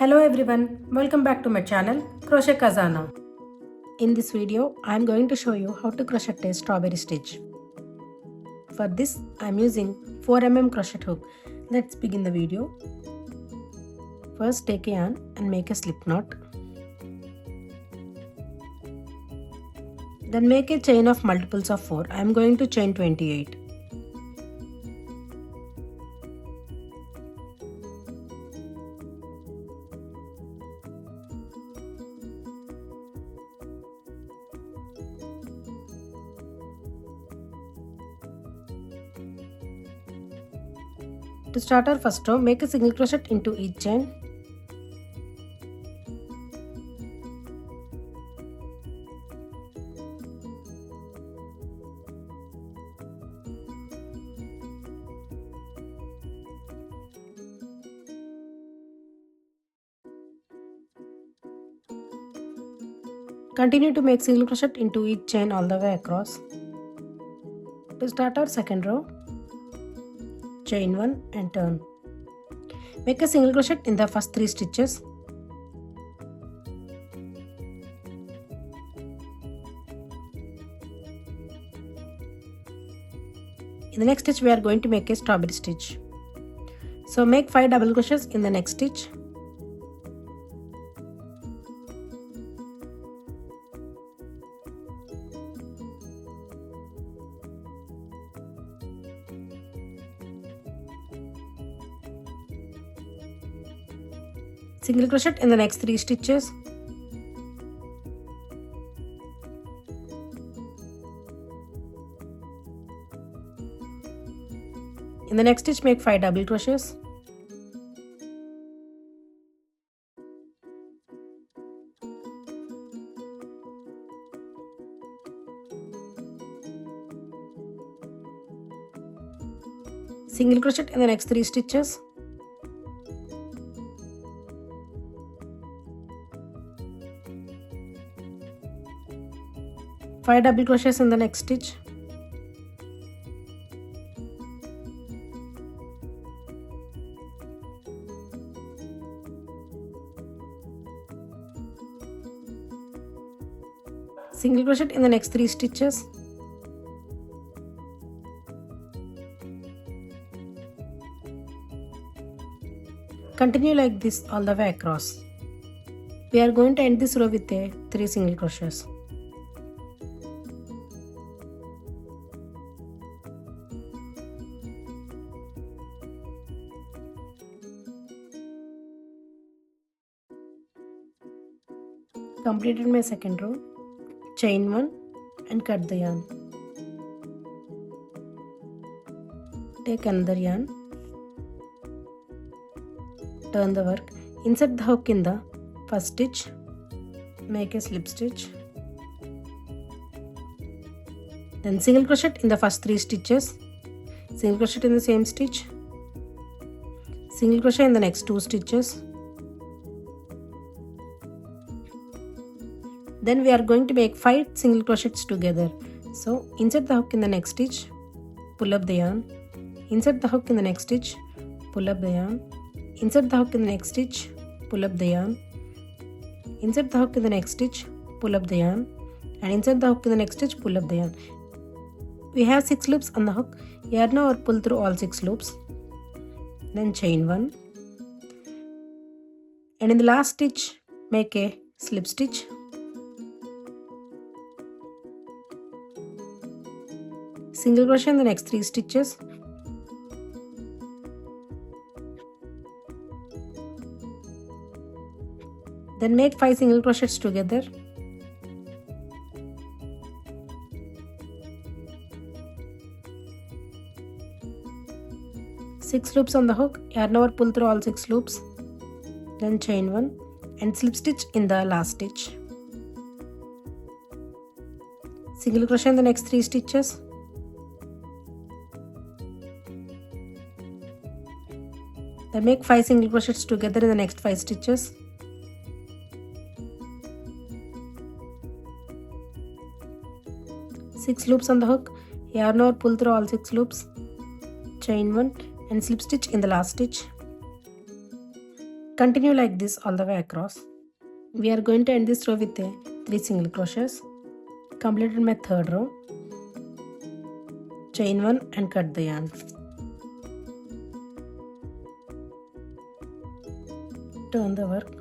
Hello everyone, welcome back to my channel Crochet Khazana. In this video, I am going to show you how to crochet a strawberry stitch. For this, I am using 4mm crochet hook. Let's begin the video. First, take a yarn and make a slip knot. Then make a chain of multiples of 4. I am going to chain 28. To start our first row, make a single crochet into each chain. Continue to make single crochet into each chain all the way across. To start our second row, chain 1 and turn. Make a single crochet in the first 3 stitches. In the next stitch, we are going to make a strawberry stitch. So make 5 double crochets in the next stitch. Single crochet in the next 3 stitches. In the next stitch, make 5 double crochets. Single crochet in the next 3 stitches. Five double crochets in the next stitch. Single crochet in the next 3 stitches. Continue like this all the way across. We are going to end this row with a 3 single crochets. Completed my second row, chain 1 and cut the yarn. Take another yarn, turn the work, insert the hook in the first stitch, make a slip stitch, then single crochet in the first 3 stitches, single crochet in the same stitch, single crochet in the next 2 stitches. Then we are going to make 5 single crochets together. So insert the hook in the next stitch, pull up the yarn, insert the hook in the next stitch, pull up the yarn, insert the hook in the next stitch, pull up the yarn, insert the hook in the next stitch, pull up the yarn, and insert the hook in the next stitch, pull up the yarn. We have 6 loops on the hook. Yarn over, pull through all 6 loops. Then chain 1. And in the last stitch, make a slip stitch. Single crochet in the next 3 stitches. Then make 5 single crochets together. Six loops on the hook, yarn over, pull through all 6 loops. Then chain 1 and slip stitch in the last stitch. Single crochet in the next 3 stitches. Then make 5 single crochets together in the next 5 stitches. Six loops on the hook, yarn over, pull through all 6 loops, chain 1 and slip stitch in the last stitch. Continue like this all the way across. We are going to end this row with 3 single crochets. Completed my third row. Chain 1 and cut the yarn. Turn the work.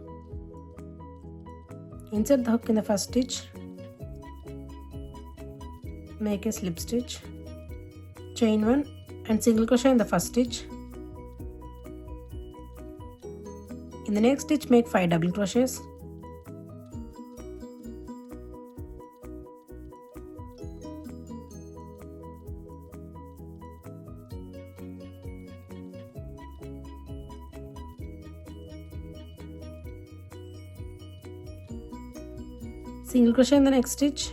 Insert the hook in the first stitch. Make a slip stitch. Chain 1 and single crochet in the first stitch. In the next stitch, make 5 double crochets. Single crochet in the next stitch.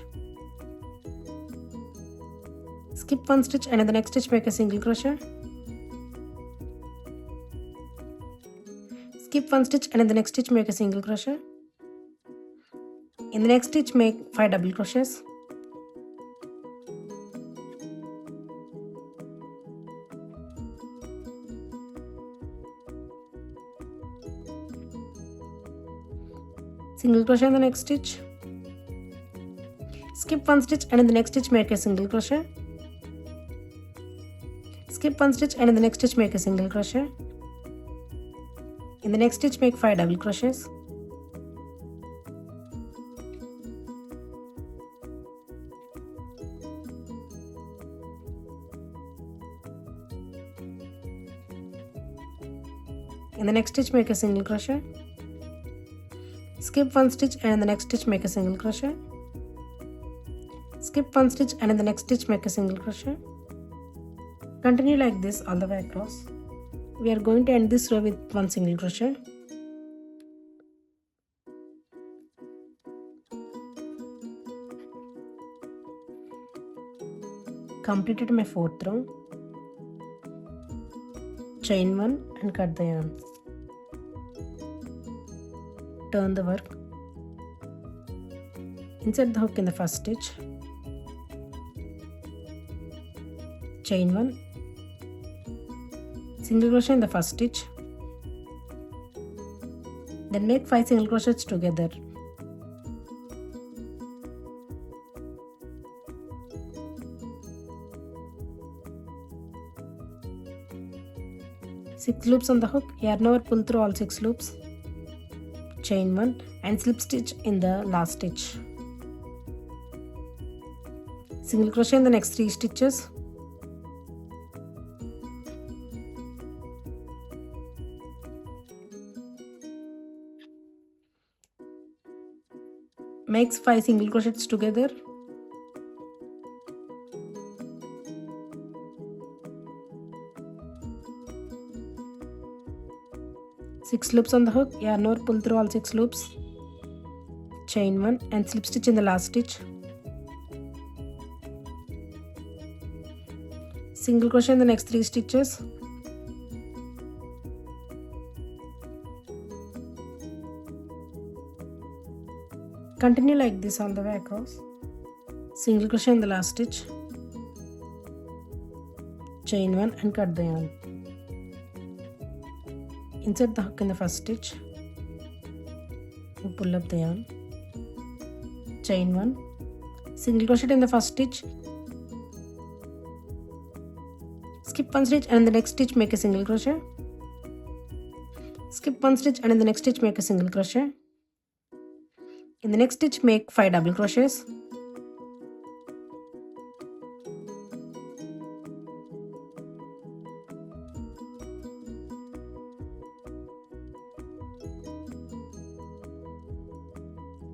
Skip one stitch and in the next stitch make a single crochet. Skip one stitch and in the next stitch make a single crochet. In the next stitch make 5 double crochets. Single crochet in the next stitch. Skip one stitch and in the next stitch make a single crochet. Skip one stitch and in the next stitch make a single crochet. In the next stitch make 5 double crochets. In the next stitch make a single crochet. Skip one stitch and in the next stitch make a single crochet. Skip one stitch and in the next stitch make a single crochet. Continue like this all the way across. We are going to end this row with 1 single crochet. Completed my 4th row. Chain 1 and cut the yarn. Turn the work. Insert the hook in the first stitch. Chain 1. Single crochet in the first stitch. Then make 5 single crochets together. Six loops on the hook. Yarn over, pull through all 6 loops. Chain 1 and slip stitch in the last stitch. Single crochet in the next 3 stitches. Makes 5 single crochets together. Six loops on the hook. Yarn over, pull through all 6 loops. Chain 1 and slip stitch in the last stitch. Single crochet in the next 3 stitches. Continue like this all the way across. Single crochet in the last stitch. Chain 1 and cut the yarn. Insert the hook in the first stitch. And pull up the yarn. Chain 1. Single crochet in the first stitch. Skip one stitch and in the next stitch make a single crochet. Skip one stitch and in the next stitch make a single crochet. In the next stitch make 5 double crochets.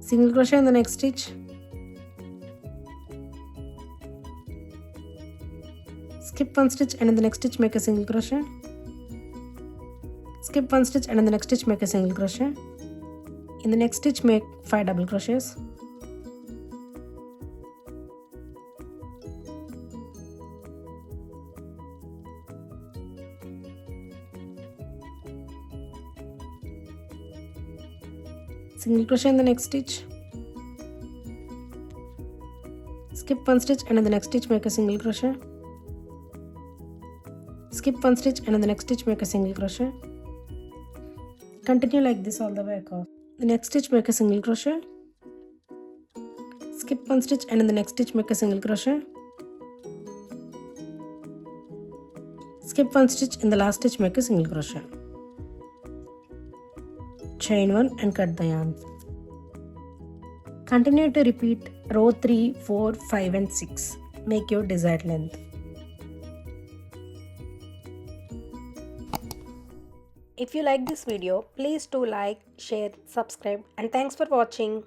Single crochet in the next stitch. Skip one stitch and in the next stitch make a single crochet. Skip one stitch and in the next stitch make a single crochet. In the next stitch make 5 double crochets. Single crochet in the next stitch. Skip one stitch and in the next stitch make a single crochet. Skip one stitch and in the next stitch make a single crochet. Continue like this all the way across. The next stitch, make a single crochet, skip one stitch, and in the next stitch make a single crochet, skip one stitch, in the last stitch make a single crochet, chain one and cut the yarn. Continue to repeat row 3, 4, 5 and 6. Make your desired length. If you like this video, please do like, share, subscribe, and thanks for watching.